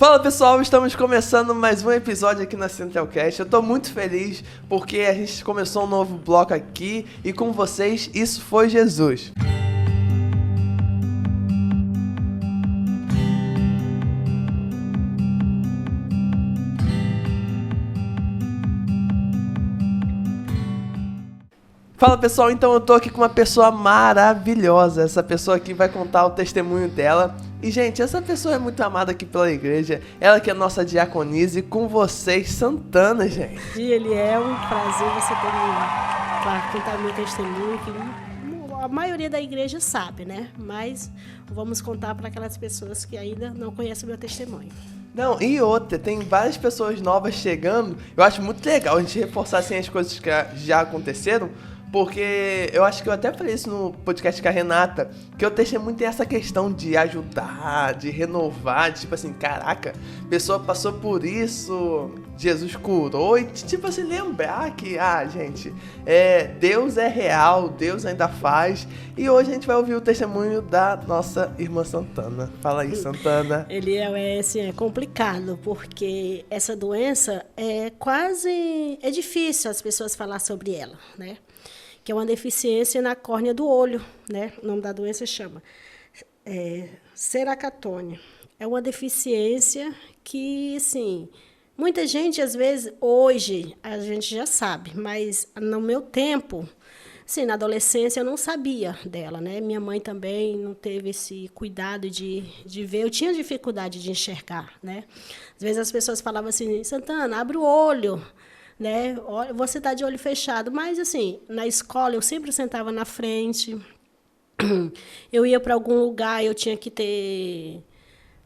Fala pessoal, estamos começando mais um episódio aqui na Centralcast. Eu tô muito feliz porque a gente começou um novo bloco aqui e com vocês, Isso Foi Jesus. Fala pessoal, então eu tô aqui com uma pessoa maravilhosa. Essa pessoa aqui vai contar o testemunho dela. E gente, essa pessoa é muito amada aqui pela igreja. Ela que é nossa diaconisa e com vocês, Santana, gente. E ele é um prazer você ter para contar meu testemunho, que a maioria da igreja sabe, né? Mas vamos contar para aquelas pessoas que ainda não conhecem o meu testemunho. Não, e outra, tem várias pessoas novas chegando. Eu acho muito legal a gente reforçar assim, as coisas que já aconteceram. Porque eu acho que eu até falei isso no podcast com a Renata, que o testemunho tem essa questão de ajudar, de renovar, de, tipo assim, caraca, a pessoa passou por isso, Jesus curou, e tipo assim, lembrar que, gente, Deus é real, Deus ainda faz, e hoje a gente vai ouvir o testemunho da nossa irmã Santana. Fala aí, Santana. Ele é complicado, porque essa doença é difícil as pessoas falar sobre ela, né? Que é uma deficiência na córnea do olho, né? O nome da doença chama ceratocone. É uma deficiência que, assim, muita gente, às vezes, hoje, a gente já sabe, mas no meu tempo, assim, na adolescência, eu não sabia dela, né? Minha mãe também não teve esse cuidado de ver. Eu tinha dificuldade de enxergar, né? Às vezes as pessoas falavam assim, Santana, abre o olho, né? Você está de olho fechado, mas assim, na escola eu sempre sentava na frente, eu ia para algum lugar, eu tinha que ter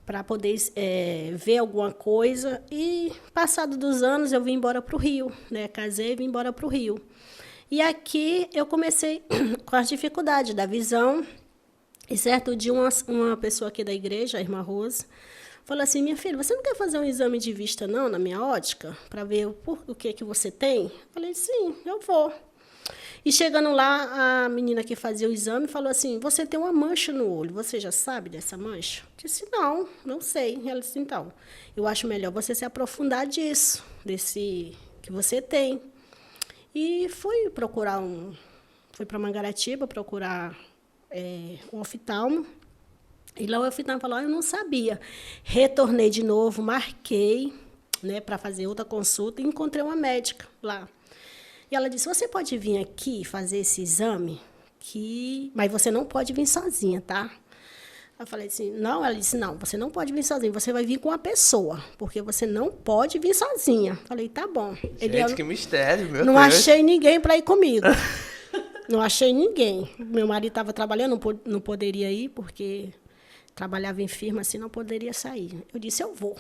para poder ver alguma coisa, e passado dos anos eu vim embora para o Rio, né? Casei e vim embora para o Rio. E aqui eu comecei com as dificuldades da visão, e certo dia uma pessoa aqui da igreja, a irmã Rosa, falou assim, minha filha, você não quer fazer um exame de vista não, na minha ótica, para ver o que você tem? Falei, sim, eu vou. E chegando lá, a menina que fazia o exame falou assim, você tem uma mancha no olho, você já sabe dessa mancha? Eu disse, não sei. Ela disse, então, eu acho melhor você se aprofundar desse que você tem. E fui para Mangaratiba procurar um oftalmo. E lá o oftalmo falou, eu não sabia. Retornei de novo, marquei, né, para fazer outra consulta e encontrei uma médica lá. E ela disse, você pode vir aqui fazer esse exame, mas você não pode vir sozinha, tá? Eu falei assim, não. Ela disse, não, você não pode vir sozinha, você vai vir com uma pessoa, porque você não pode vir sozinha. Falei, tá bom. Gente, que mistério, meu Deus. Não achei ninguém para ir comigo. Não achei ninguém. Meu marido estava trabalhando, não poderia ir, porque trabalhava em firma, assim, não poderia sair. Eu disse, eu vou.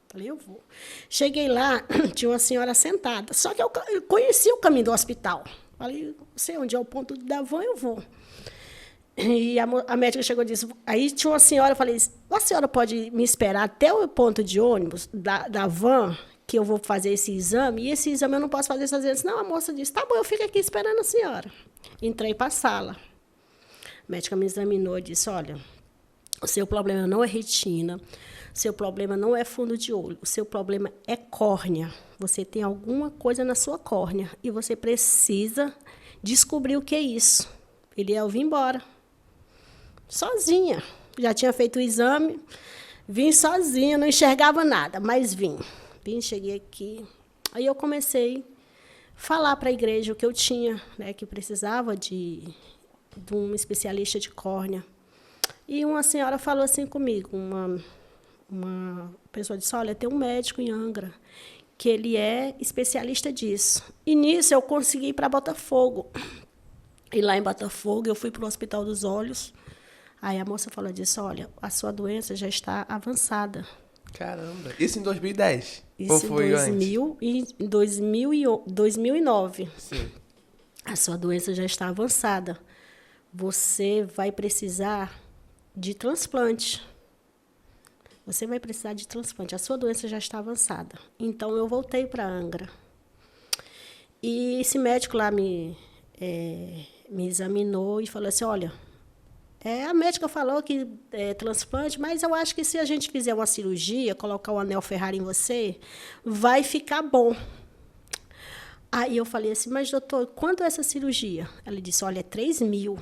Falei, eu vou. Cheguei lá, tinha uma senhora sentada. Só que eu conhecia o caminho do hospital. Falei, sei onde é o ponto da van, eu vou. E a médica chegou e disse, aí tinha uma senhora, eu falei, a senhora pode me esperar até o ponto de ônibus da van, que eu vou fazer esse exame, e esse exame eu não posso fazer sozinha. Não, a moça disse, tá bom, eu fico aqui esperando a senhora. Entrei para a sala. A médica me examinou e disse, olha, o seu problema não é retina, o seu problema não é fundo de olho, o seu problema é córnea. Você tem alguma coisa na sua córnea e você precisa descobrir o que é isso. Eu vim embora, sozinha. Já tinha feito o exame, vim sozinha, não enxergava nada, mas vim. Cheguei aqui. Aí eu comecei a falar para a igreja o que eu tinha, né, que precisava de um especialista de córnea. E uma senhora falou assim comigo, uma pessoa disse, olha, tem um médico em Angra, que ele é especialista disso. E nisso eu consegui ir para Botafogo. E lá em Botafogo eu fui para o Hospital dos Olhos. Aí a moça falou disso, olha, a sua doença já está avançada. Caramba, isso em 2010? Isso ou foi em 2009. Sim. A sua doença já está avançada. Você vai precisar de transplante. Você vai precisar de transplante. A sua doença já está avançada. Então, eu voltei para Angra. E esse médico lá me examinou e falou assim, olha, A médica falou que é transplante, mas eu acho que se a gente fizer uma cirurgia, colocar um anel Ferrari em você, vai ficar bom. Aí eu falei assim, mas doutor, quanto é essa cirurgia? Ela disse, olha, é 3 mil,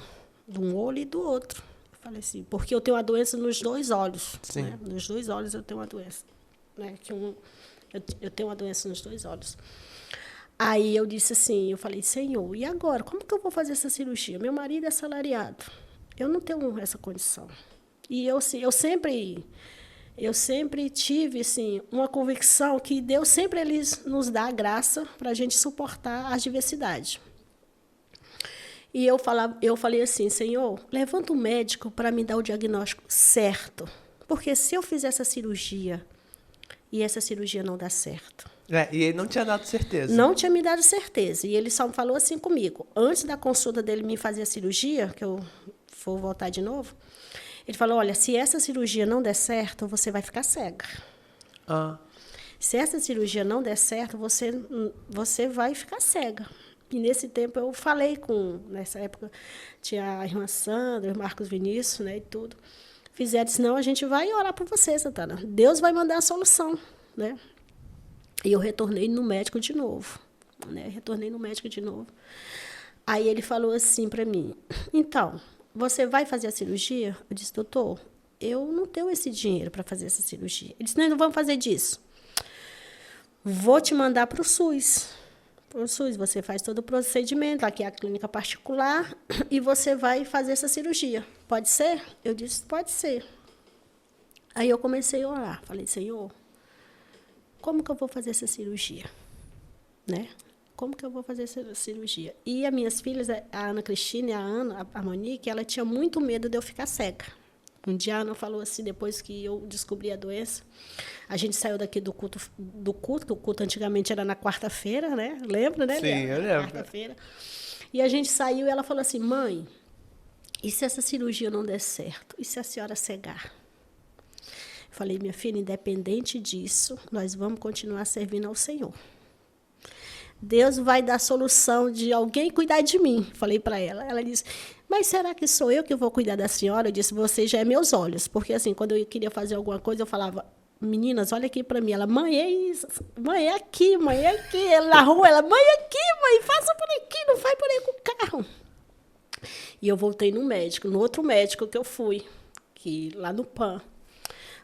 de um olho e do outro. Eu falei assim, porque eu tenho uma doença nos 2 olhos. Sim. Né? Nos 2 olhos eu tenho uma doença. Né? Eu tenho uma doença nos 2 olhos. Aí eu disse assim, eu falei, Senhor, e agora? Como que eu vou fazer essa cirurgia? Meu marido é assalariado. Eu não tenho essa condição. E assim, eu sempre tive assim, uma convicção que Deus sempre nos dá a graça para a gente suportar as diversidades. E eu falei assim, Senhor, levanta um médico para me dar o diagnóstico certo. Porque se eu fizer essa cirurgia e essa cirurgia não dá certo. E ele não tinha dado certeza. Não tinha me dado certeza. E ele só falou assim comigo. Antes da consulta dele me fazer a cirurgia, que eu vou voltar de novo, ele falou, olha, se essa cirurgia não der certo, você vai ficar cega. Se essa cirurgia não der certo, você vai ficar cega. E nesse tempo eu falei nessa época, tinha a irmã Sandra, o Marcos Vinícius, né, e tudo. Fizeram, disse, não, a gente vai orar por você, Santana. Deus vai mandar a solução, né? E eu retornei no médico de novo, né? Aí ele falou assim para mim, então, você vai fazer a cirurgia? Eu disse, doutor, eu não tenho esse dinheiro para fazer essa cirurgia. Ele disse, não vamos fazer disso. Vou te mandar para o SUS. Para o SUS, você faz todo o procedimento, aqui é a clínica particular, e você vai fazer essa cirurgia. Pode ser? Eu disse, pode ser. Aí eu comecei a orar. Falei, Senhor, como que eu vou fazer essa cirurgia? Né? Como que eu vou fazer essa cirurgia? E as minhas filhas, a Ana Cristina e a Monique, ela tinha muito medo de eu ficar cega. Um dia a Ana falou assim, depois que eu descobri a doença, a gente saiu daqui do culto, que o culto antigamente era na quarta-feira, né? Lembra, né? Sim, eu lembro. Quarta-feira. E a gente saiu e ela falou assim, mãe, e se essa cirurgia não der certo? E se a senhora cegar? Eu falei, minha filha, independente disso, nós vamos continuar servindo ao Senhor. Deus vai dar solução de alguém cuidar de mim, falei para ela. Ela disse, mas será que sou eu que vou cuidar da senhora? Eu disse, você já é meus olhos. Porque, assim, quando eu queria fazer alguma coisa, eu falava, meninas, olha aqui para mim. Ela, mãe, é isso. Mãe, é aqui, mãe, é aqui. Ela, na rua, ela, mãe, é aqui, mãe, faça por aqui, não vai por aí com o carro. E eu voltei no outro médico que eu fui, lá no PAN.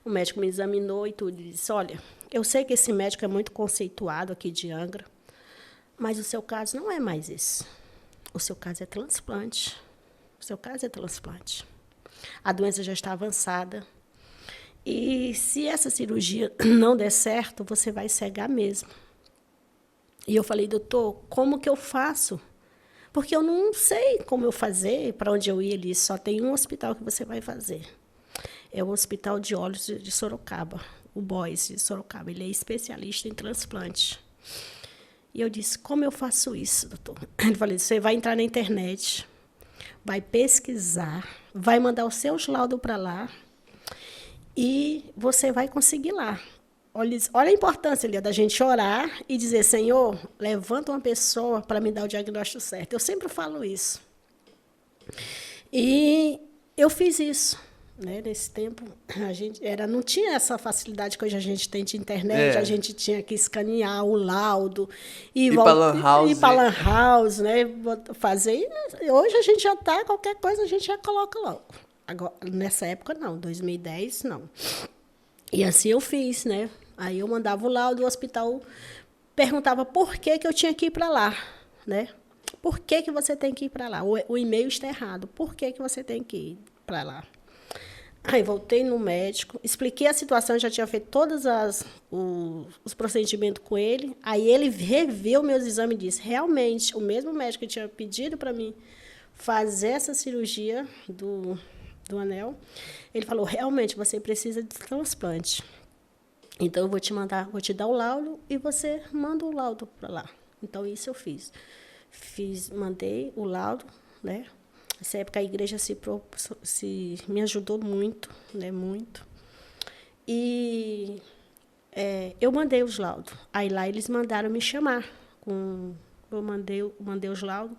O médico me examinou e tudo, e disse, olha, eu sei que esse médico é muito conceituado aqui de Angra, mas o seu caso não é mais esse. O seu caso é transplante. A doença já está avançada. E se essa cirurgia não der certo, você vai cegar mesmo. E eu falei, doutor, como que eu faço? Porque eu não sei como eu fazer, para onde eu ir ali. Só tem um hospital que você vai fazer. É o Hospital de Olhos de Sorocaba, o BOIS de Sorocaba. Ele é especialista em transplante. E eu disse, como eu faço isso, doutor? Ele falou, você vai entrar na internet, vai pesquisar, vai mandar os seus laudos para lá e você vai conseguir lá. Olha a importância ali da gente orar e dizer, Senhor, levanta uma pessoa para me dar o diagnóstico certo. Eu sempre falo isso. E eu fiz isso. Né? Nesse tempo, a gente não tinha essa facilidade que hoje a gente tem de internet, a gente tinha que escanear o laudo e ir para lan house, né? Fazer. E hoje a gente já está, qualquer coisa a gente já coloca logo. Agora, nessa época, não, 2010, não. E assim eu fiz, né? Aí eu mandava o laudo, o hospital perguntava por que eu tinha que ir para lá, né? Por que você tem que ir para lá? O e-mail está errado. Por que você tem que ir para lá? Aí voltei no médico, expliquei a situação, já tinha feito todos os procedimentos com ele. Aí ele reviu meus exames e disse, realmente, o mesmo médico que tinha pedido para mim fazer essa cirurgia do anel, ele falou, realmente, você precisa de transplante. Então, eu vou te dar o laudo e você manda o laudo para lá. Então, isso eu fiz. Mandei o laudo, né? Nessa época, a igreja me ajudou muito, né? Muito. E eu mandei os laudos. Aí, lá, eles mandaram me chamar com eu mandei os laudos.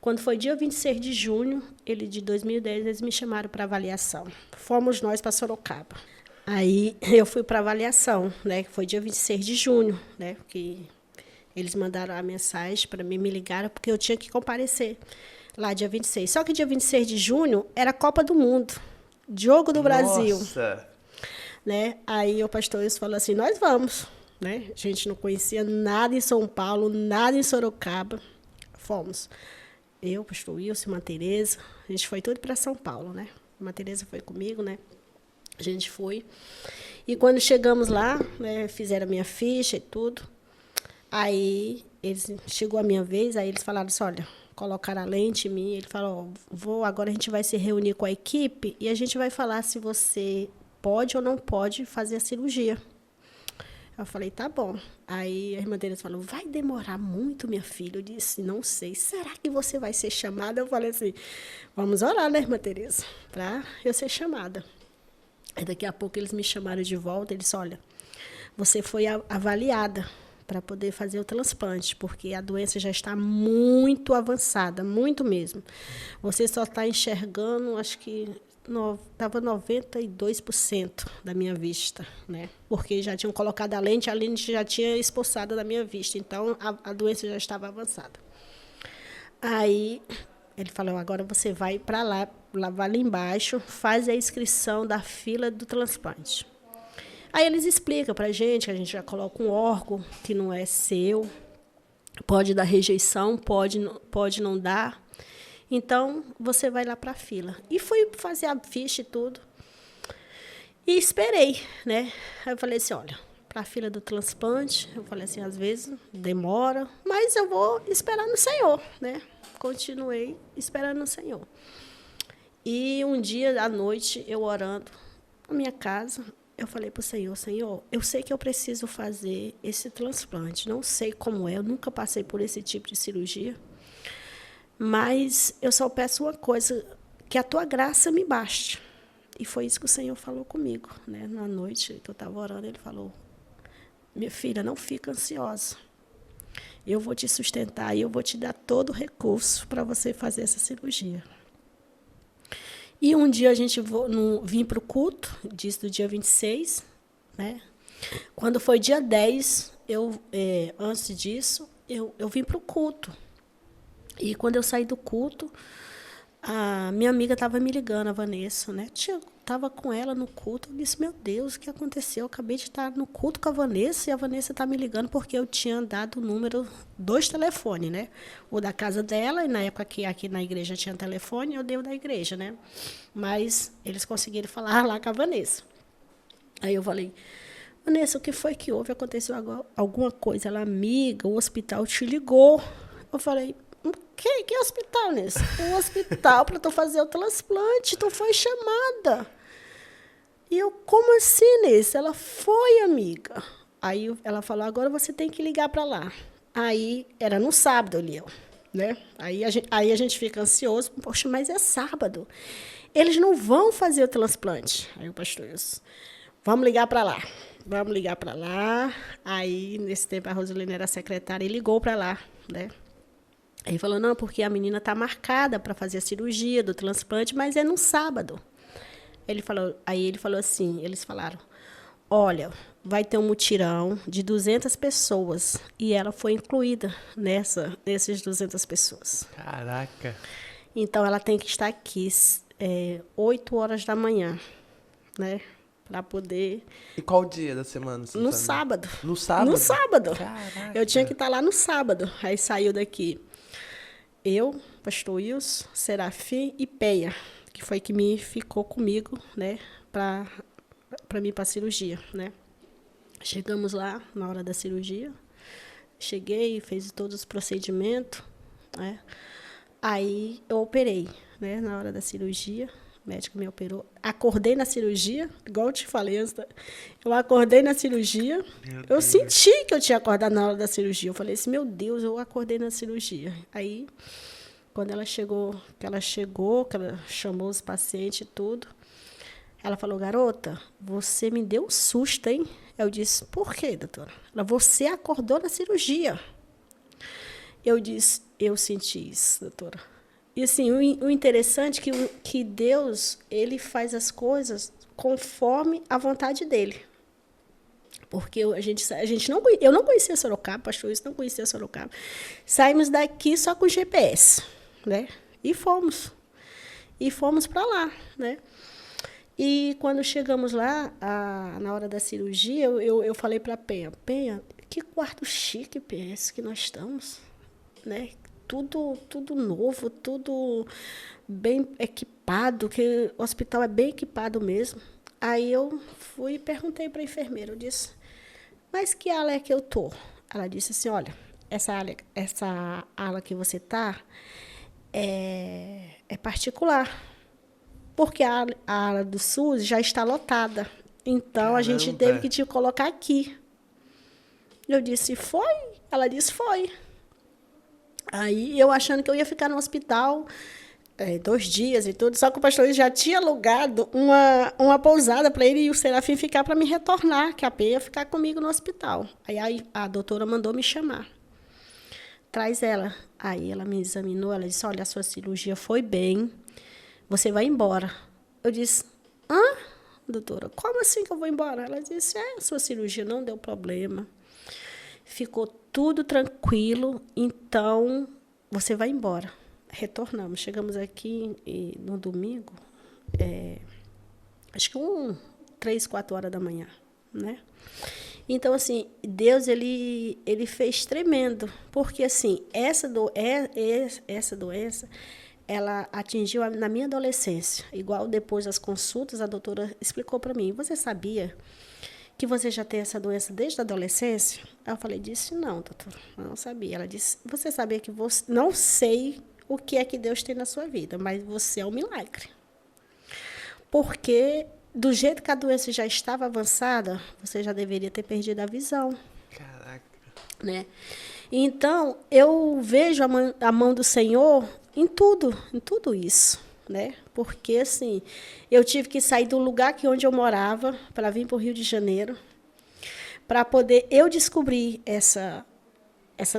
Quando foi dia 26 de junho, de 2010, eles me chamaram para avaliação. Fomos nós para Sorocaba. Aí eu fui para avaliação, né? Que foi dia 26 de junho, né? Que eles mandaram a mensagem para mim, me ligaram, porque eu tinha que comparecer lá dia 26. Só que dia 26 de junho era a Copa do Mundo, Jogo do Brasil. Nossa! Né? Aí o pastor Wilson falou assim, nós vamos. Né? A gente não conhecia nada em São Paulo, nada em Sorocaba. Fomos. Eu, pastor Wilson, Irmã Tereza, a gente foi tudo para São Paulo, né? Irmã Tereza foi comigo, né? A gente foi. E quando chegamos lá, né, fizeram a minha ficha e tudo. Aí chegou a minha vez, aí eles falaram assim, olha, colocaram a lente em mim. Ele falou, agora a gente vai se reunir com a equipe e a gente vai falar se você pode ou não pode fazer a cirurgia. Eu falei, tá bom. Aí a irmã deles falou, vai demorar muito, minha filha? Eu disse, não sei. Será que você vai ser chamada? Eu falei assim, vamos orar, né, irmã Tereza? Para eu ser chamada. Aí daqui a pouco eles me chamaram de volta. Eles disseram, olha, você foi avaliada para poder fazer o transplante, porque a doença já está muito avançada, muito mesmo. Você só está enxergando, acho que estava 92% da minha vista, né? Porque já tinham colocado a lente já tinha expulsado da minha vista, então a doença já estava avançada. Aí ele falou, agora você vai para lá embaixo, faz a inscrição da fila do transplante. Aí eles explicam para a gente que a gente já coloca um órgão que não é seu, pode dar rejeição, pode não dar. Então, você vai lá para a fila. E fui fazer a ficha e tudo. E esperei, né? Aí eu falei assim, olha, para a fila do transplante, eu falei assim, às vezes demora, mas eu vou esperar no Senhor, né? Continuei esperando no Senhor. E um dia à noite, eu orando na minha casa, eu falei para o Senhor, Senhor, eu sei que eu preciso fazer esse transplante. Não sei como é, eu nunca passei por esse tipo de cirurgia. Mas eu só peço uma coisa, que a tua graça me baste. E foi isso que o Senhor falou comigo, né? Na noite que eu estava orando, ele falou, minha filha, não fica ansiosa. Eu vou te sustentar e eu vou te dar todo o recurso para você fazer essa cirurgia. E um dia a gente vim para o culto, disse do dia 26, né? Quando foi dia 10, antes disso, eu vim para o culto. E quando eu saí do culto, a minha amiga estava me ligando, a Vanessa, né? Estava com ela no culto. Eu disse, meu Deus, o que aconteceu? Eu acabei de estar no culto com a Vanessa e a Vanessa está me ligando porque eu tinha dado o número, 2 telefones, né? O da casa dela, e na época que aqui na igreja tinha telefone, eu dei o da igreja, né? Mas eles conseguiram falar lá com a Vanessa. Aí eu falei, Vanessa, o que foi que houve? Aconteceu alguma coisa? Ela, amiga, o hospital te ligou. Eu falei, que hospital, Nessa? O hospital para tu fazer o transplante, tu foi chamada. E eu, como assim, Nessa? Ela foi, amiga. Aí ela falou, agora você tem que ligar para lá. Aí era no sábado, Eliel, né? Aí a gente fica ansioso, poxa, mas é sábado. Eles não vão fazer o transplante. Aí o pastor disse, vamos ligar para lá. Vamos ligar para lá. Aí, nesse tempo, a Rosilene era secretária e ligou para lá, né? Aí falou, não, porque a menina está marcada para fazer a cirurgia do transplante, mas é no sábado. Aí ele falou assim, eles falaram, olha, vai ter um mutirão de 200 pessoas. E ela foi incluída nessas 200 pessoas. Caraca. Então, ela tem que estar aqui 8 horas da manhã, né? Para poder... E qual dia da semana? No sábado. No sábado? No sábado. Caraca. Eu tinha que estar lá no sábado. Aí saiu daqui eu, pastor Wilson, Serafim e Peia, que foi que me ficou comigo, né? Para mim, para a cirurgia, né? Chegamos lá na hora da cirurgia. Cheguei, fiz todos os procedimentos, né? Aí eu operei, né? Na hora da cirurgia. O médico me operou. Acordei na cirurgia, igual eu te falei antes. Eu acordei na cirurgia. Eu senti que eu tinha acordado na hora da cirurgia. Eu falei assim, meu Deus, eu acordei na cirurgia. Aí, quando ela chegou, que ela chamou os pacientes e tudo, ela falou, garota, você me deu um susto, hein? Eu disse, por quê, doutora? Ela, você acordou na cirurgia. Eu disse, eu senti isso, doutora. E assim, o interessante é que Deus, ele faz as coisas conforme a vontade dele. Porque eu não conhecia Sorocaba, pastor, isso não conhecia Sorocaba. Saímos daqui só com GPS, né? E fomos. E fomos para lá, né? E quando chegamos lá, na hora da cirurgia, eu falei para a Penha, que quarto chique, Penha, esse que nós estamos, né? Tudo novo, tudo bem equipado, que o hospital é bem equipado mesmo. Aí eu fui e perguntei para a enfermeira, eu disse, mas que ala é que eu tô? Ela disse assim, olha, essa ala que você tá é particular, porque a ala do SUS já está lotada. Então, Caramba. A gente teve que te colocar aqui. Eu disse, foi? Ela disse, foi. Aí, eu achando que eu ia ficar no hospital 2 dias e tudo, só que o pastor já tinha alugado uma pousada para ele e o Serafim ficar para me retornar, que a Penha ia ficar comigo no hospital. Aí a doutora mandou me chamar. Traz ela. Aí ela me examinou, ela disse, olha, a sua cirurgia foi bem, você vai embora. Eu disse, doutora, como assim que eu vou embora? Ela disse, a sua cirurgia não deu problema, ficou tudo tranquilo, então você vai embora. Retornamos, chegamos aqui no domingo, acho que 3, 4 horas da manhã, né? Então, assim, Deus, ele fez tremendo, porque, assim, essa doença, ela atingiu na minha adolescência, igual depois das consultas, a doutora explicou para mim, você sabia que você já tem essa doença desde a adolescência? Eu falei, disse, não, doutora, não sabia. Ela disse, você sabia que você, não sei o que é que Deus tem na sua vida, mas você é um milagre. Porque, do jeito que a doença já estava avançada, você já deveria ter perdido a visão. Caraca. Né? Então, eu vejo a mão do Senhor em tudo isso. Né? Porque, assim, eu tive que sair do lugar onde eu morava para vir para o Rio de Janeiro, para poder eu descobrir essa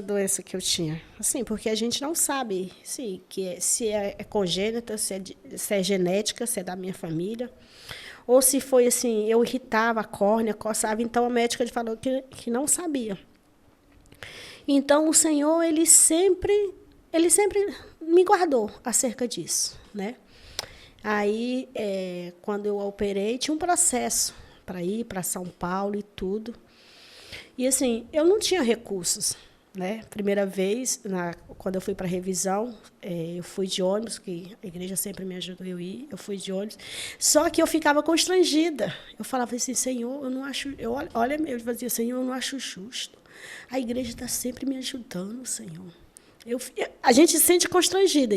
doença que eu tinha. Assim, porque a gente não sabe se é congênita, se é genética, se é da minha família, ou se foi assim, eu irritava a córnea, coçava, então a médica falou que não sabia. Então, o Senhor, ele sempre me guardou acerca disso, né? Aí, quando eu operei, tinha um processo para ir para São Paulo e tudo. E, assim, eu não tinha recursos, né? Primeira vez, quando eu fui para a revisão, eu fui de ônibus, que a igreja sempre me ajudou a ir, eu fui de ônibus. Só que eu ficava constrangida. Eu falava assim, Senhor, eu não acho... eu fazia, Senhor, eu não acho justo. A igreja está sempre me ajudando, Senhor. A gente se sente constrangida,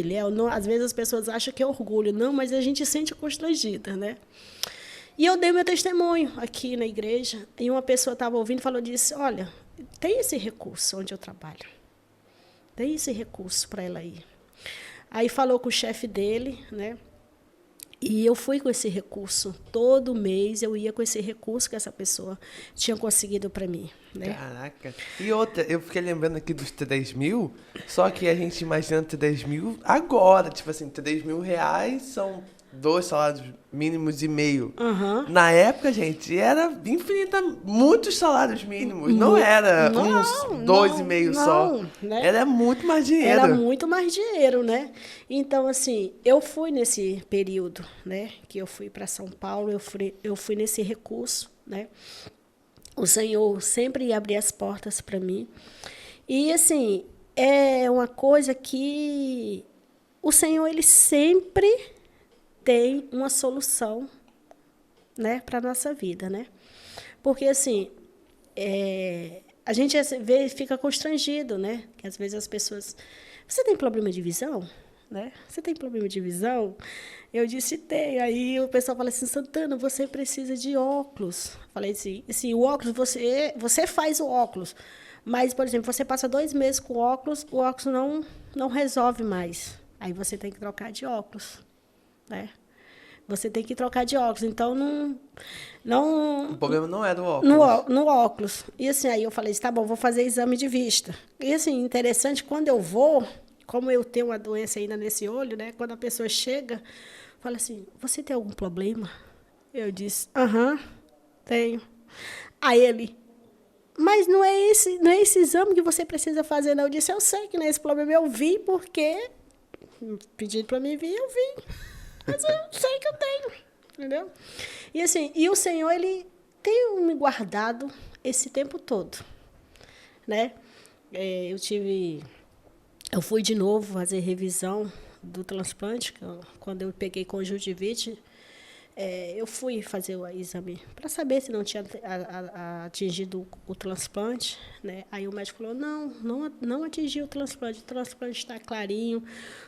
às vezes as pessoas acham que é orgulho. Não, mas a gente se sente constrangida, né? E eu dei meu testemunho aqui na igreja, e uma pessoa estava ouvindo e disse, olha, tem esse recurso onde eu trabalho. Tem esse recurso para ela ir. Aí falou com o chefe dele, né? E eu fui com esse recurso. Todo mês eu ia com esse recurso que essa pessoa tinha conseguido para mim. Né? Caraca. E outra, eu fiquei lembrando aqui dos 3 mil, só que a gente imagina 3 mil agora. Tipo assim, 3 mil reais são 2 salários mínimos e meio. Uhum. Na época, gente, era muitos salários mínimos. Não era uns 2,5 só. Né? Era muito mais dinheiro. Era muito mais dinheiro, né? Então, assim, eu fui nesse período, né? Que eu fui para São Paulo, eu fui nesse recurso, né? O Senhor sempre ia abrir as portas para mim. E, assim, é uma coisa que o Senhor, ele sempre tem uma solução, né, para a nossa vida, né? Porque, assim, a gente fica constrangido, né? Que às vezes as pessoas... Você tem problema de visão? Né? Você tem problema de visão? Eu disse, tem. Aí o pessoal fala assim, Santana, você precisa de óculos. Falei assim, o óculos, você faz o óculos. Mas, por exemplo, você passa 2 meses com óculos, o óculos não resolve mais. Aí você tem que trocar de óculos. Né? você tem que trocar de óculos. Então, O problema não é do óculos. no óculos. E assim, aí eu falei, tá bom, vou fazer exame de vista. E assim, interessante, quando eu vou, como eu tenho uma doença ainda nesse olho, né? Quando a pessoa chega, fala assim, você tem algum problema? Eu disse, aham, tenho. Aí ele, mas não é esse exame que você precisa fazer, não. Eu disse, eu sei que não é esse problema, eu vim porque pediram para mim vir, eu vim. Mas eu sei que eu tenho, entendeu? E assim, e o Senhor, ele tem me guardado esse tempo todo, né? Eu fui de novo fazer revisão do transplante, quando eu peguei conjuntivite, eu fui fazer o exame para saber se não tinha atingido o transplante, né? Aí o médico falou, não atingiu o transplante está clarinho,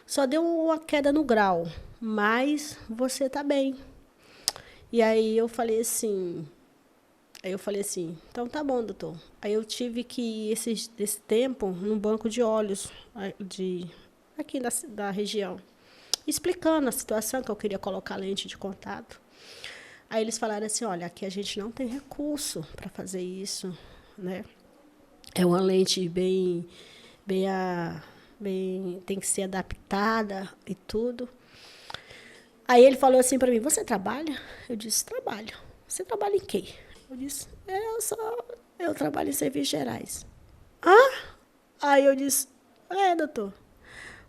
só deu uma queda no grau, mas você está bem. E aí eu falei assim, então tá bom, doutor. Aí eu tive que ir esse tempo num banco de olhos aqui da região, explicando a situação, que eu queria colocar lente de contato. Aí eles falaram assim, olha, aqui a gente não tem recurso para fazer isso, né? É uma lente bem, tem que ser adaptada e tudo. Aí ele falou assim para mim, você trabalha? Eu disse, trabalho. Você trabalha em quê? Eu disse, eu trabalho em serviços gerais. Aí eu disse, doutor.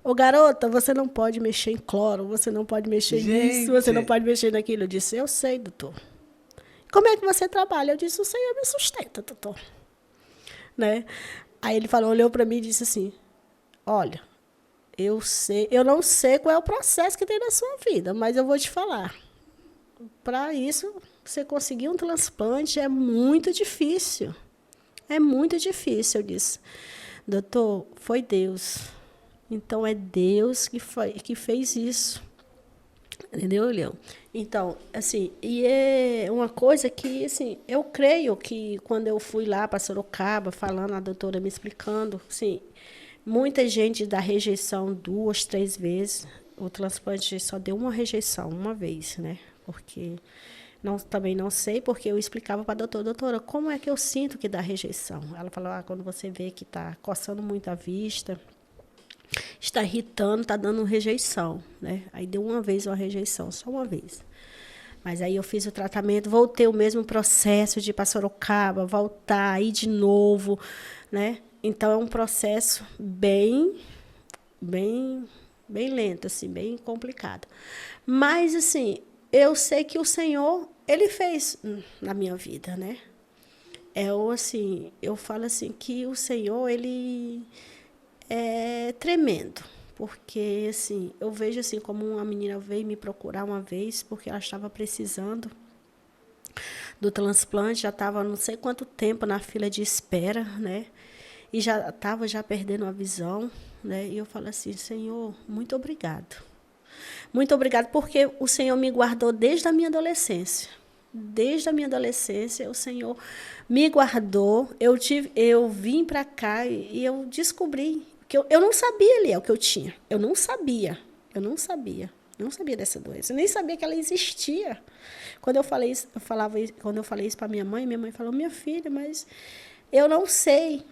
Ô, garota, você não pode mexer em cloro, você não pode mexer nisso, você não pode mexer naquilo. Eu disse, eu sei, doutor. Como é que você trabalha? Eu disse, o Senhor me sustenta, doutor. Né? Aí ele olhou para mim e disse assim, olha, eu não sei qual é o processo que tem na sua vida, mas eu vou te falar. Para isso, você conseguir um transplante é muito difícil. É muito difícil, eu disse. Doutor, foi Deus. Então, é Deus que fez isso. Entendeu, Leão? Então, assim, e é uma coisa que, assim, eu creio que quando eu fui lá para Sorocaba, falando, a doutora me explicando, assim, muita gente dá rejeição 2, 3 vezes. O transplante só deu uma rejeição, uma vez, né? Porque também não sei, porque eu explicava para a doutora, como é que eu sinto que dá rejeição? Ela falou, quando você vê que está coçando muito a vista, está irritando, está dando rejeição, né? Aí deu uma vez uma rejeição, só uma vez. Mas aí eu fiz o tratamento, voltei o mesmo processo de ir para Sorocaba, voltar, ir de novo, né? Então, é um processo bem lento, assim, bem complicado. Mas, assim, eu sei que o Senhor, Ele fez na minha vida, né? Eu falo assim, que o Senhor, Ele é tremendo. Porque, assim, eu vejo assim, como uma menina veio me procurar uma vez, porque ela estava precisando do transplante, já estava não sei quanto tempo na fila de espera, né? E já estava perdendo a visão, né? E eu falo assim, Senhor, muito obrigado. Muito obrigado, porque o Senhor me guardou desde a minha adolescência. Desde a minha adolescência, o Senhor me guardou. Eu vim para cá e eu descobri que eu não sabia, Eliel, que eu tinha. Eu não sabia dessa doença. Eu nem sabia que ela existia. Quando eu falei isso para minha mãe falou, minha filha, mas eu não sei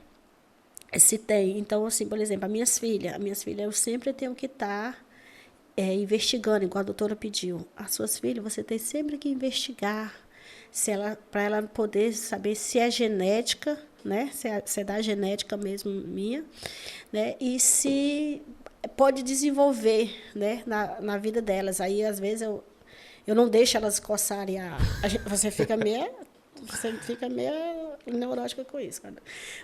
se tem. Então, assim, por exemplo, as minhas filhas, eu sempre tenho que estar investigando, igual a doutora pediu. As suas filhas, você tem sempre que investigar para ela poder saber se é genética, né? Se é da genética mesmo minha, né? E se pode desenvolver, né? Na vida delas. Aí, às vezes, eu não deixo elas coçarem você fica meio neurótica com isso, cara.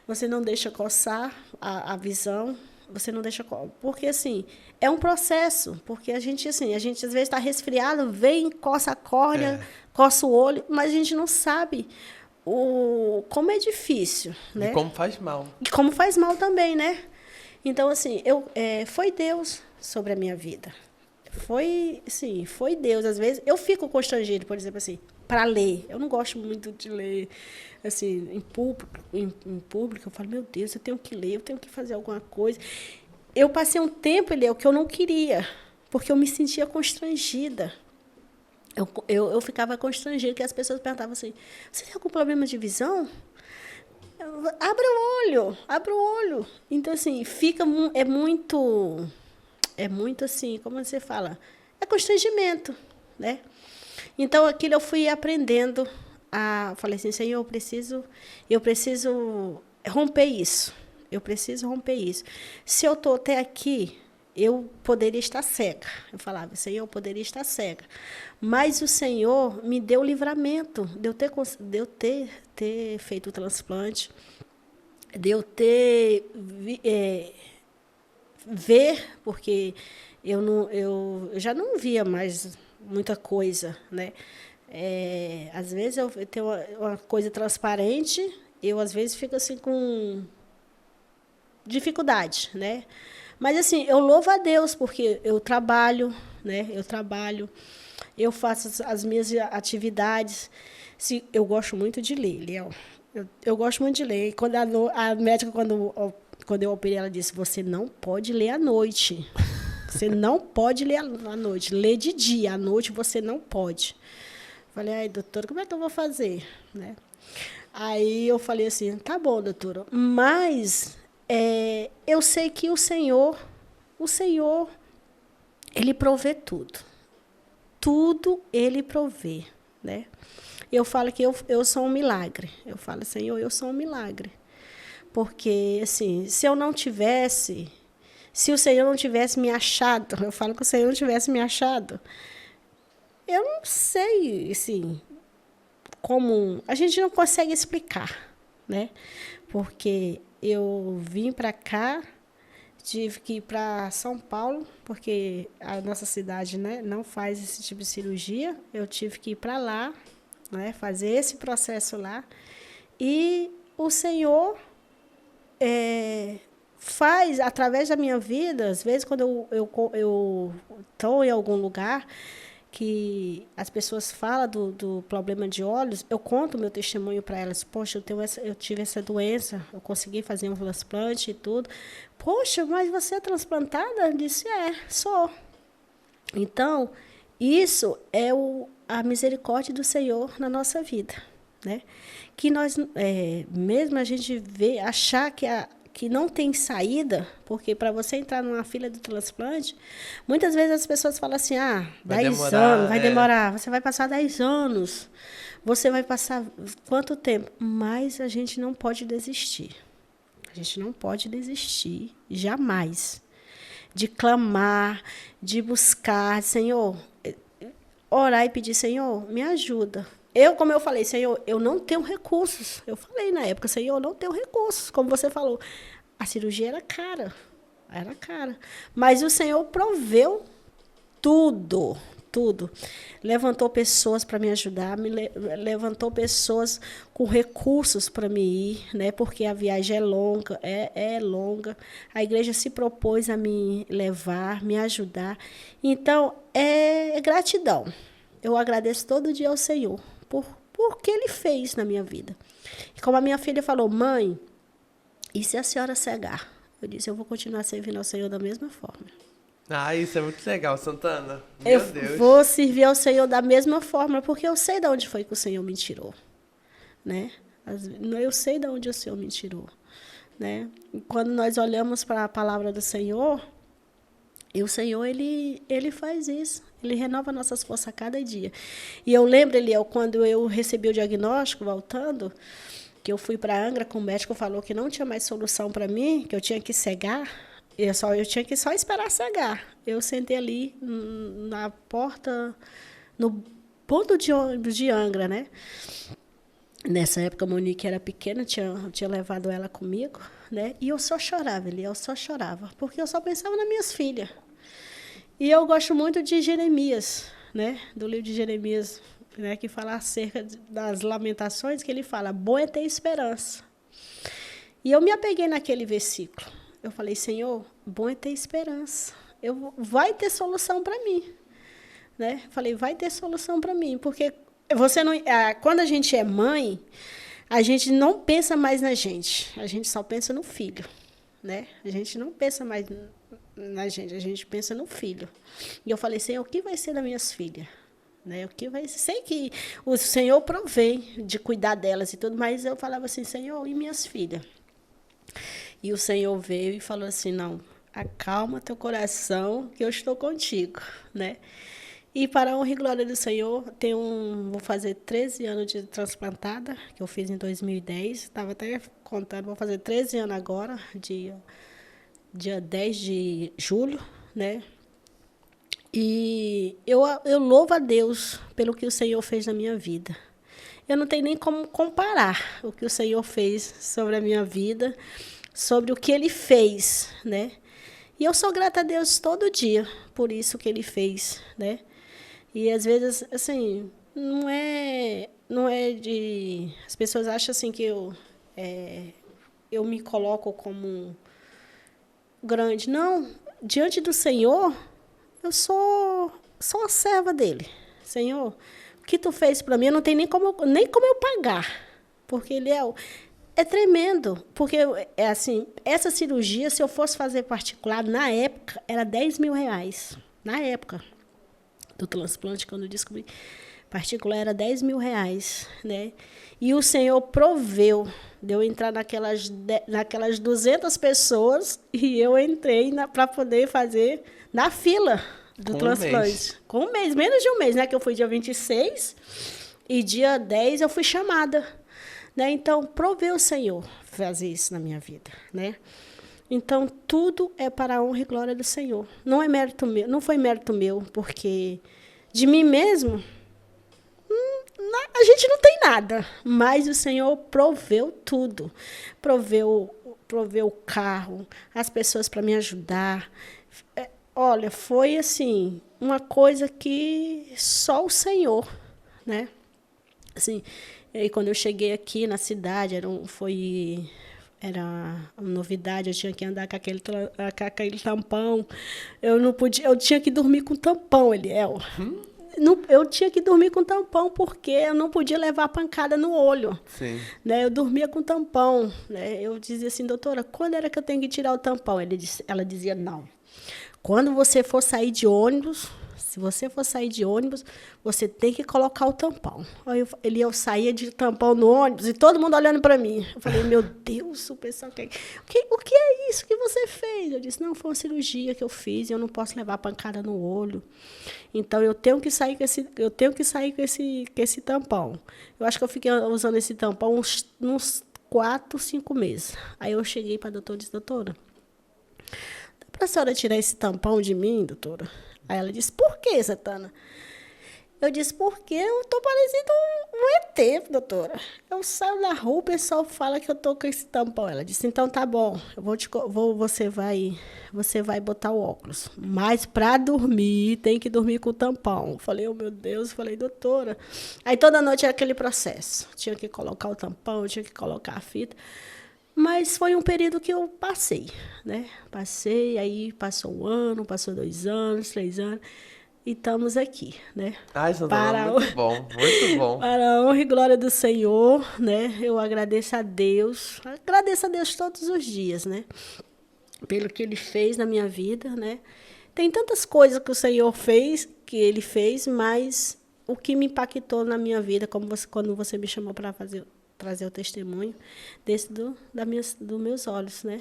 Você não deixa coçar a visão, você não deixa... Porque, assim, é um processo. Porque a gente às vezes está resfriado, vem, coça a córnea, coça o olho, mas a gente não sabe como é difícil, né? E como faz mal. E como faz mal também, né? Então, assim, foi Deus sobre a minha vida. Foi Deus. Às vezes, eu fico constrangido, por exemplo, assim, para ler. Eu não gosto muito de ler, assim, em público. Eu falo, meu Deus, eu tenho que ler, eu tenho que fazer alguma coisa. Eu passei um tempo, Eliel, que eu não queria, porque eu me sentia constrangida. eu ficava constrangida, que as pessoas perguntavam assim, você tem algum problema de visão? Abre o olho. Então, assim, é muito assim, como você fala, é constrangimento, né? Então, aquilo eu fui aprendendo falei assim, Senhor, eu preciso romper isso. Eu preciso romper isso. Se eu estou até aqui, eu poderia estar cega. Eu falava, Senhor, eu poderia estar cega. Mas o Senhor me deu o livramento ter feito o transplante, de eu ver, porque eu já não via mais muita coisa, né? Às vezes eu tenho uma coisa transparente, eu às vezes fico assim com dificuldade, né? Mas assim, eu louvo a Deus porque eu trabalho, né? Eu faço as minhas atividades. Eu gosto muito de ler, Léo. Eu gosto muito de ler. E quando a médica, quando eu operei, ela disse, você não pode ler à noite. Você não pode ler à noite. Lê de dia, à noite você não pode. Falei, ai, doutora, como é que eu vou fazer? Né? Aí eu falei assim, tá bom, doutora, mas eu sei que o Senhor, Ele provê tudo. Tudo Ele provê, né? Eu falo que eu sou um milagre. Eu falo, Senhor, eu sou um milagre. Porque, assim, se o Senhor não tivesse me achado, eu falo que o Senhor não tivesse me achado, eu não sei, assim, como... A gente não consegue explicar, né? Porque eu vim para cá, tive que ir para São Paulo, porque a nossa cidade, né, não faz esse tipo de cirurgia. Eu tive que ir para lá, né, fazer esse processo lá. E o Senhor faz, através da minha vida, às vezes, quando eu estou em algum lugar que as pessoas falam do problema de olhos, eu conto o meu testemunho para elas. Poxa, eu tive essa doença, eu consegui fazer um transplante e tudo. Poxa, mas você é transplantada? Eu disse, sou. Então, isso é a misericórdia do Senhor na nossa vida, né? Que nós, mesmo a gente achar que não tem saída, porque para você entrar numa fila do transplante, muitas vezes as pessoas falam assim, 10 anos, vai demorar, você vai passar 10 anos, você vai passar quanto tempo? Mas a gente não pode desistir. A gente não pode desistir, jamais, de clamar, de buscar, Senhor, orar e pedir, Senhor, me ajuda. Como eu falei, Senhor, eu não tenho recursos. Eu falei na época, Senhor, eu não tenho recursos. Como você falou, a cirurgia era cara. Era cara. Mas o Senhor proveu tudo. Tudo. Levantou pessoas para me ajudar, levantou pessoas com recursos para me ir, né? Porque a viagem é longa, é longa. A igreja se propôs a me levar, me ajudar. Então, é gratidão. Eu agradeço todo dia ao Senhor por que Ele fez na minha vida. E como a minha filha falou, mãe, e se a senhora cegar? Eu disse, eu vou continuar servindo ao Senhor da mesma forma. Isso é muito legal, Santana. Meu Deus. Eu vou servir ao Senhor da mesma forma, porque eu sei de onde foi que o Senhor me tirou. Né? Eu sei de onde o Senhor me tirou. Né? E quando nós olhamos para a palavra do Senhor, e o Senhor, ele faz isso. Ele renova nossas forças a cada dia. E eu lembro, Eliel, quando eu recebi o diagnóstico, voltando, que eu fui para Angra, com o médico falou que não tinha mais solução para mim, que eu tinha que cegar. Eu tinha que só esperar cegar. Eu sentei ali na porta, no ponto de ônibus de Angra, né? Nessa época, a Monique era pequena, tinha levado ela comigo, né? E eu só chorava, eu só chorava, porque eu só pensava nas minhas filhas. E eu gosto muito de Jeremias, né? Do livro de Jeremias, né? Que fala acerca das lamentações, que ele fala, bom é ter esperança. E eu me apeguei naquele versículo. Eu falei, Senhor, bom é ter esperança. Vai ter solução para mim. Né? Falei, vai ter solução para mim, porque quando a gente é mãe, a gente não pensa mais na gente, a gente só pensa no filho, né? A gente não pensa mais na gente, a gente pensa no filho. E eu falei, Senhor, o que vai ser das minhas filhas? Né? O que vai, sei que o Senhor provei de cuidar delas e tudo, mas eu falava assim, Senhor, e minhas filhas? E o Senhor veio e falou assim, não, acalma teu coração, que eu estou contigo, né? E para a honra e glória do Senhor, vou fazer 13 anos de transplantada, que eu fiz em 2010. Estava até contando, vou fazer 13 anos agora, dia 10 de julho, né? E eu louvo a Deus pelo que o Senhor fez na minha vida. Eu não tenho nem como comparar o que o Senhor fez sobre a minha vida, sobre o que Ele fez, né? E eu sou grata a Deus todo dia por isso que Ele fez, né? E às vezes, assim, não é de... As pessoas acham assim que eu me coloco como grande. Não, diante do Senhor, eu sou uma serva dele. Senhor, o que tu fez para mim, eu não tenho nem como eu pagar. Porque ele é tremendo. Porque, assim, essa cirurgia, se eu fosse fazer particular, na época, era R$10.000. Na época do transplante, quando eu descobri particular, era R$10.000, né? E o Senhor proveu de eu entrar naquelas 200 pessoas e eu entrei para poder fazer na fila do transplante. Com um mês, menos de um mês, né? Que eu fui dia 26 e dia 10 eu fui chamada, né? Então, proveu o Senhor fazer isso na minha vida, né? Então, tudo é para a honra e glória do Senhor. Não é mérito meu, não foi mérito meu, porque de mim mesmo, a gente não tem nada. Mas o Senhor proveu tudo. Proveu o carro, as pessoas para me ajudar. Olha, foi assim, uma coisa que só o Senhor, né? Assim, e quando eu cheguei aqui na cidade, era uma novidade, eu tinha que andar com aquele tampão. Eu tinha que dormir com tampão, Eliel. Eu tinha que dormir com tampão, porque eu não podia levar pancada no olho. Sim. Né? Eu dormia com tampão. Né? Eu dizia assim, doutora, quando era que eu tenho que tirar o tampão? Ela dizia, não. Quando você for sair de ônibus, se você for sair de ônibus, você tem que colocar o tampão. Aí eu saía de tampão no ônibus e todo mundo olhando para mim. Eu falei, meu Deus, o pessoal quer... O que é isso que você fez? Eu disse, não, foi uma cirurgia que eu fiz e eu não posso levar pancada no olho. Então, eu tenho que sair com esse tampão. Eu acho que eu fiquei usando esse tampão uns 4, 5 meses. Aí eu cheguei para a doutora e disse, doutora, dá para a senhora tirar esse tampão de mim, doutora? Aí ela disse, por que, Santana? Eu disse, porque eu tô parecendo um ET, doutora. Eu saio na rua, o pessoal fala que eu tô com esse tampão. Ela disse, então tá bom, você vai botar o óculos. Mas para dormir, tem que dormir com o tampão. Eu falei, oh meu Deus, falei, doutora. Aí toda noite era aquele processo. Tinha que colocar o tampão, tinha que colocar a fita. Mas foi um período que eu passei, né? Passei, aí passou 1 ano, passou 2 anos, 3 anos, e estamos aqui, né? Ai, Santana, muito bom, muito bom. Para a honra e glória do Senhor, né? Eu agradeço a Deus todos os dias, né? Pelo que Ele fez na minha vida, né? Tem tantas coisas que o Senhor fez, que Ele fez, mas o que me impactou na minha vida, quando você me chamou para trazer o testemunho dos meus olhos, né?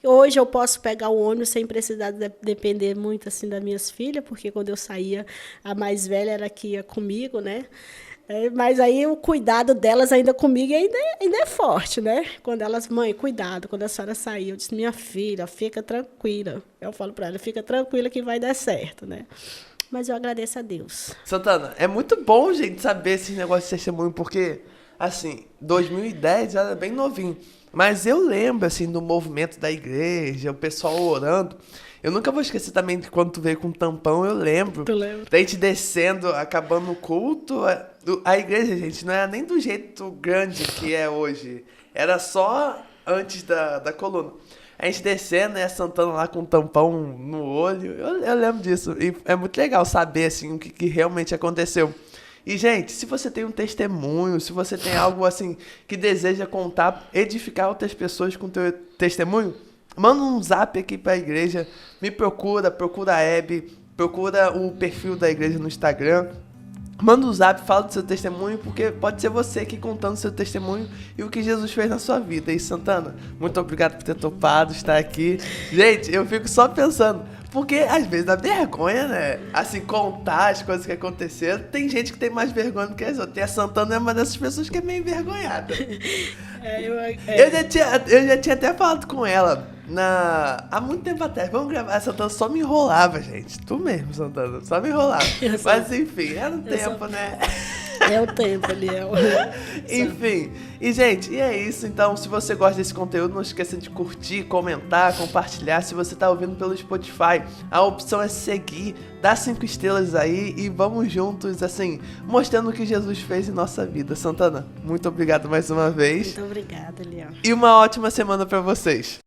Hoje eu posso pegar o ônibus sem precisar depender muito assim das minhas filhas, porque quando eu saía, a mais velha era que ia comigo, né? Mas aí o cuidado delas ainda comigo ainda é forte, né? Quando elas, mãe, cuidado, quando a senhora sair, eu disse, minha filha, fica tranquila. Eu falo para ela, fica tranquila que vai dar certo, né? Mas eu agradeço a Deus. Santana, é muito bom, gente, saber esses negócios de testemunho, porque... Assim, 2010 era bem novinho. Mas eu lembro, assim, do movimento da igreja, o pessoal orando. Eu nunca vou esquecer também de quando tu veio com tampão, eu lembro. Tu lembra? Da gente descendo, acabando o culto. A igreja, gente, não era nem do jeito grande que é hoje. Era só antes da coluna. A gente descendo, né, Santana lá com um tampão no olho. Eu lembro disso. E é muito legal saber, assim, o que realmente aconteceu. E, gente, se você tem um testemunho, se você tem algo assim que deseja contar, edificar outras pessoas com o teu testemunho, manda um zap aqui pra igreja, me procura a Hebe, procura o perfil da igreja no Instagram, Manda um zap, fala do seu testemunho, porque pode ser você aqui contando seu testemunho e o que Jesus fez na sua vida. E Santana, muito obrigado por ter topado estar aqui. Gente, eu fico só pensando, porque às vezes dá vergonha, né? Assim, contar as coisas que aconteceram. Tem gente que tem mais vergonha do que as outras. E a Santana é uma dessas pessoas que é meio envergonhada. Eu já tinha até falado com ela há muito tempo atrás. Vamos gravar. A Santana só me enrolava, gente. Tu mesmo, Santana. Só me enrolava. Mas enfim, era o tempo, né? É o tempo, Eliel. Enfim. E, gente, e é isso. Então, se você gosta desse conteúdo, não esqueça de curtir, comentar, compartilhar. Se você tá ouvindo pelo Spotify, a opção é seguir, dá 5 estrelas aí e vamos juntos, assim, mostrando o que Jesus fez em nossa vida. Santana, muito obrigado mais uma vez. Muito obrigada, Eliel. E uma ótima semana pra vocês.